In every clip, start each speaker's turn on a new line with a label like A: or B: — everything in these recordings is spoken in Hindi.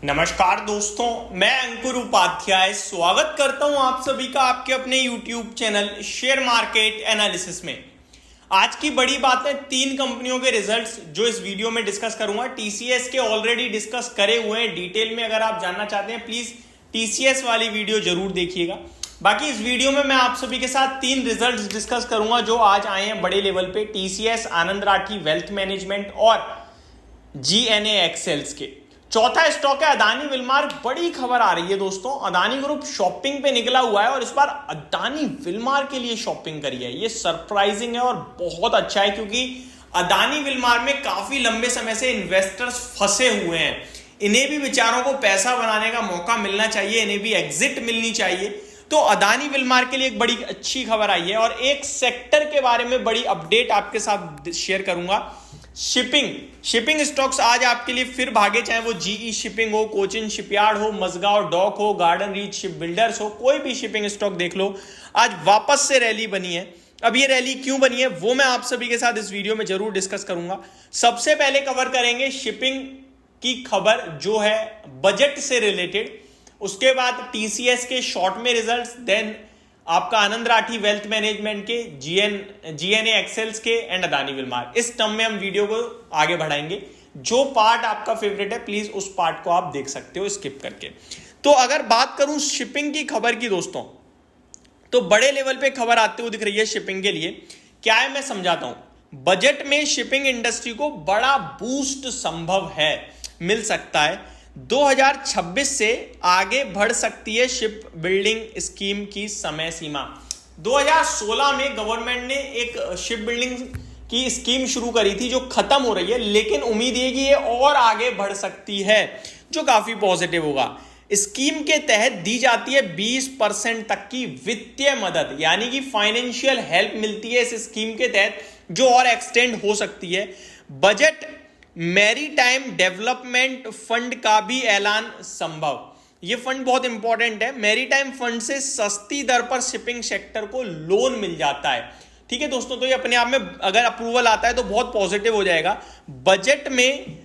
A: नमस्कार दोस्तों, मैं अंकुर उपाध्याय स्वागत करता हूं आप सभी का आपके अपने YouTube channel share market analysis में। आज की बड़ी बात है 3 कंपनियों के रिजल्ट्स जो इस वीडियो में डिस्कस करूंगा। टीसीएस के ऑलरेडी डिस्कस करे हुए हैं डिटेल में, अगर आप जानना चाहते हैं प्लीज टीसीएस वाली वीडियो जरूर देखिएगा। बाकी इस वीडियो में मैं आप सभी के साथ 3 रिजल्ट्स डिस्कस करूंगा जो आज आए हैं बड़े लेवल पे, टीसीएस, आनंद राठी वेल्थ मैनेजमेंट और जीएनए एक्सेल्स के। चौथा स्टॉक है अदानी विलमार। बड़ी खबर आ रही है दोस्तों, अदानी ग्रुप शॉपिंग पे निकला हुआ है और इस बार अदानी विलमार के लिए शॉपिंग करी है। ये सरप्राइजिंग है और बहुत अच्छा है क्योंकि अदानी विलमार में काफी लंबे समय से इन्वेस्टर्स फंसे हुए हैं। इन्हें भी बेचारों को पैसा बनाने का मौका मिलना चाहिए, इन्हें भी एग्जिट मिलनी चाहिए। तो अदानी विलमार के लिए एक बड़ी अच्छी खबर आई है और एक सेक्टर के बारे में बड़ी अपडेट आपके साथ शेयर करूंगा। शिपिंग स्टॉक्स आज आपके लिए फिर भागे, चाहे वो जीई शिपिंग हो, कोचिन शिपयार्ड हो, मजगांव डॉक हो, गार्डन रीच शिप बिल्डर्स हो, कोई भी शिपिंग स्टॉक देख लो, आज वापस से रैली बनी है। अब ये रैली क्यों बनी है वो मैं आप सभी के साथ इस वीडियो में जरूर डिस्कस करूंगा। सबसे पहले कवर करेंगे शिपिंग की खबर जो है बजट से रिलेटेड, उसके बाद टीसीएस के शॉर्ट में रिजल्ट्स, देन आपका आनंद राठी वेल्थ मैनेजमेंट के, जीएनए एक्सेल्स के एंड अदानी विलमार। इस टर्म में हम वीडियो को आगे बढ़ाएंगे। जो पार्ट आपका फेवरेट है प्लीज उस पार्ट को आप देख सकते हो स्किप करके। तो अगर बात करूं शिपिंग की खबर की दोस्तों, तो बड़े लेवल पे खबर आते हुए दिख रही है शिपिंग के लिए। क्या है मैं समझाता हूं। बजट में शिपिंग इंडस्ट्री को बड़ा बूस्ट संभव है, मिल सकता है। 2026 से आगे बढ़ सकती है शिप बिल्डिंग स्कीम की समय सीमा। 2016 में गवर्नमेंट ने एक शिप बिल्डिंग की स्कीम शुरू करी थी जो खत्म हो रही है, लेकिन उम्मीद है कि ये और आगे बढ़ सकती है, जो काफी पॉजिटिव होगा। स्कीम के तहत दी जाती है 20% तक की वित्तीय मदद, यानी कि फाइनेंशियल हेल्प मिलती है इस स्कीम के तहत, जो और एक्सटेंड हो सकती है। बजट मैरीटाइम डेवलपमेंट फंड का भी ऐलान संभव। यह फंड बहुत इंपॉर्टेंट है। मैरीटाइम फंड से सस्ती दर पर शिपिंग सेक्टर को लोन मिल जाता है। ठीक है दोस्तों, तो ये अपने आप में अगर अप्रूवल आता है तो बहुत पॉजिटिव हो जाएगा। बजट में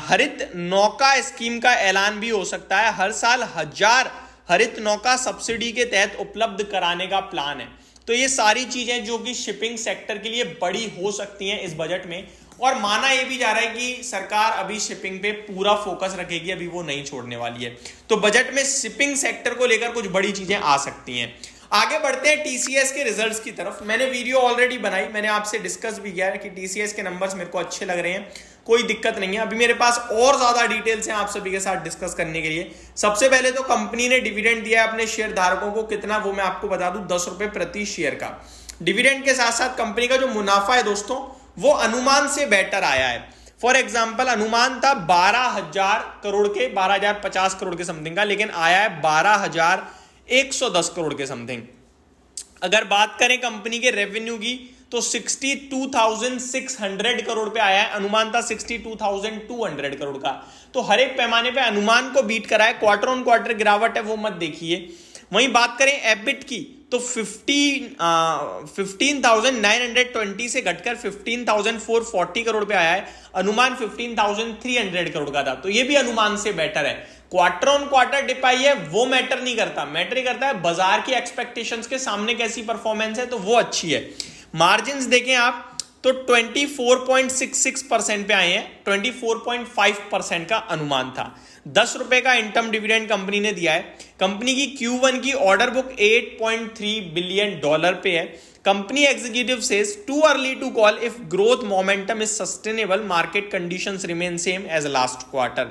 A: हरित नौका स्कीम का ऐलान भी हो सकता है। हर साल 1000 हरित नौका सब्सिडी के तहत उपलब्ध कराने का प्लान है। तो ये सारी चीजें जो कि शिपिंग सेक्टर के लिए बड़ी हो सकती हैं इस बजट में, और माना यह भी जा रहा है कि सरकार अभी शिपिंग पे पूरा फोकस रखेगी, अभी वो नहीं छोड़ने वाली है। तो बजट में शिपिंग सेक्टर को लेकर कुछ बड़ी चीजें आ सकती हैं। आगे बढ़ते हैं टीसीएस के रिजल्ट्स की तरफ। मैंने वीडियो ऑलरेडी बनाई, मैंने आपसे डिस्कस भी किया है कि टीसीएस के नंबर्स मेरे को अच्छे लग रहे हैं, कोई दिक्कत नहीं है। अभी मेरे पास और ज्यादा डिटेल्स हैं आप सभी के साथ डिस्कस करने के लिए। सबसे पहले तो कंपनी ने डिविडेंड दिया है अपने शेयर धारकों को, कितना वो मैं आपको बता दूं, 10 रुपए प्रति शेयर का डिविडेंड के साथ साथ कंपनी का जो मुनाफा है दोस्तों वो अनुमान से बेटर आया है। फॉर एग्जाम्पल अनुमान था 12,000 करोड़ के, 12,050 करोड़ के समथिंग का, लेकिन आया है 12,110 करोड़ के समथिंग। अगर बात करें कंपनी के रेवेन्यू की तो 62,600 करोड़ पे आया है, अनुमान था 62,200 करोड़ का। तो हर एक पैमाने पे अनुमान को बीट करा है। क्वार्टर ऑन क्वार्टर गिरावट है वो मत देखिए। वहीं बात करें एबिट की तो 15,920 से घटकर 15,440 करोड़ पे आया है, अनुमान 15,300 करोड़ का था। तो ये भी अनुमान से बेटर है। क्वार्टर ऑन क्वार्टर डिप आई है वो मैटर नहीं करता, मैटर करता है बाजार की एक्सपेक्टेशंस के सामने कैसी परफॉर्मेंस है, तो वो अच्छी है। मार्जिन्स देखें आप तो 24.66% पे आए हैं, 24.5% का अनुमान था। 10 रुपए का इंटर्म डिविडेंड कंपनी ने दिया है। कंपनी की Q1 की ऑर्डर बुक $8.3 बिलियन पे है। Company executive says too early to call if growth momentum is sustainable, market conditions remain same as last quarter.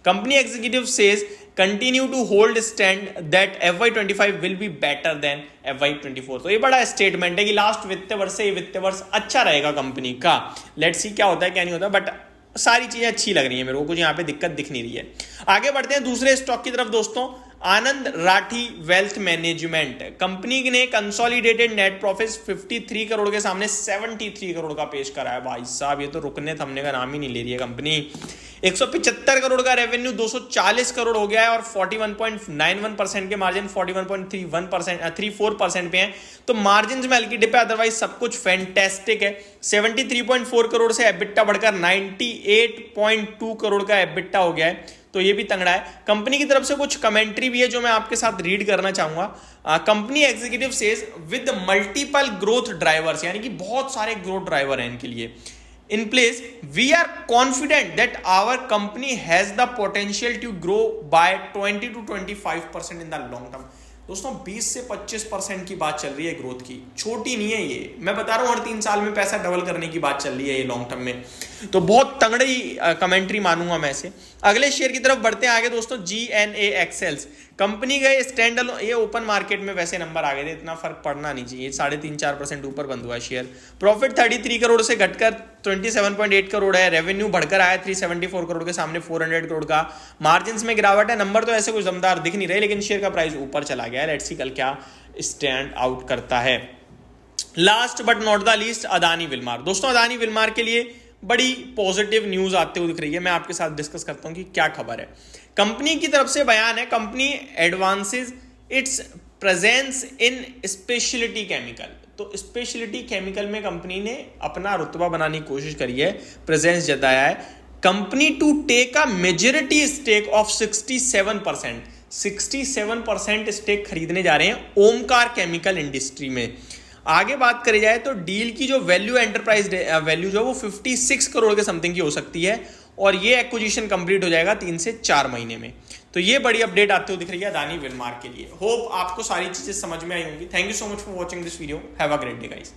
A: Company executive says continue to hold stand that FY25 will be better than FY24। तो ये बड़ा स्टेटमेंट है कि लास्ट वित्तीय वर्ष से ये वित्तीय वर्ष अच्छा रहेगा कंपनी का। लेट्स सी क्या होता है क्या नहीं होता, बट सारी चीजें अच्छी लग रही है मेरे को, कुछ यहाँ पे दिक्कत दिख नहीं रही है। आगे बढ़ते हैं दूसरे स्टॉक की तरफ दोस्तों। आनंद राठी वेल्थ मैनेजमेंट कंपनी ने कंसोलिडेटेड नेट प्रॉफिट 53 करोड़ के सामने 73 करोड़ का पेश करा है। भाई साहब ये तो रुकने थमने का नाम ही नहीं ले रही है कंपनी। 175 करोड़ का रेवेन्यू 240 करोड़ हो गया है और 41.91% के मार्जिन 41.34% पे हैं। तो मार्जिन में हल्की डिप है, अदरवाइज सब कुछ फैंटेस्टिक है। 73.4 करोड़ से एबिटा बढ़कर 98.2 करोड़ का एबिटा हो गया है। तो ये भी तगड़ा है। कंपनी की तरफ से कुछ कमेंट्री भी है जो मैं आपके साथ रीड करना चाहूंगा। Company executive says with multiple growth drivers, यानी कि बहुत सारे ग्रोथ ड्राइवर हैं इनके लिए in place, we are confident that our company has the potential to grow by 20 to 25% in the long term। दोस्तों 20 से 25% की बात चल रही है ग्रोथ की, छोटी नहीं है ये, मैं बता रहा हूं हर 3 साल में पैसा डबल करने की बात चल रही है ये लॉन्ग टर्म में, तो बहुत तगड़ी कमेंट्री मानूंगा मैं इसे। अगले शेयर की तरफ बढ़ते हैं आगे दोस्तों, GNA एक्सेल्स कंपनी गए स्टैंड अलोन, ये ओपन मार्केट में वैसे नंबर आ गए थे, इतना फर्क पड़ना नहीं चाहिए, 3.5-4% ऊपर बंद हुआ है शेयर। प्रॉफिट 33 करोड़ से घटकर 27.8 करोड़ है, रेवेन्यू बढ़कर आया 374 करोड़ के सामने 400 करोड़ का, मार्जिन में गिरावट है, नंबर तो ऐसे कुछ दमदार दिख नहीं रहे, लेकिन शेयर का प्राइस ऊपर चला गया है। लेट्स सी कल क्या स्टैंड आउट करता है। Last but not the least, Adani Wilmar. दोस्तों अदानी विलमार के लिए बड़ी पॉजिटिव न्यूज आते हुए दिख रही है, मैं आपके साथ डिस्कस करता हूं कि क्या खबर है। कंपनी की तरफ से बयान है, company advances it's presence in speciality chemical, तो स्पेशलिटी केमिकल में कंपनी ने अपना रुतबा बनाने की कोशिश करी है, प्रेजेंस जताया है। Company to take a majority stake of 67% stake खरीदने जा रहे हैं ओमकार केमिकल इंडस्ट्री में। आगे बात करी जाए तो डील की जो वैल्यू, एंटरप्राइज वैल्यू जो वो 56 करोड़ के समथिंग की हो सकती है, और ये एक्विजिशन कंप्लीट हो जाएगा 3 से 4 महीने में। तो ये बड़ी अपडेट आते हुए दिख रही है अदानी विलमार के लिए। होप आपको सारी चीजें समझ में आई होंगी। Thank you so much for watching this video, have a great day guys.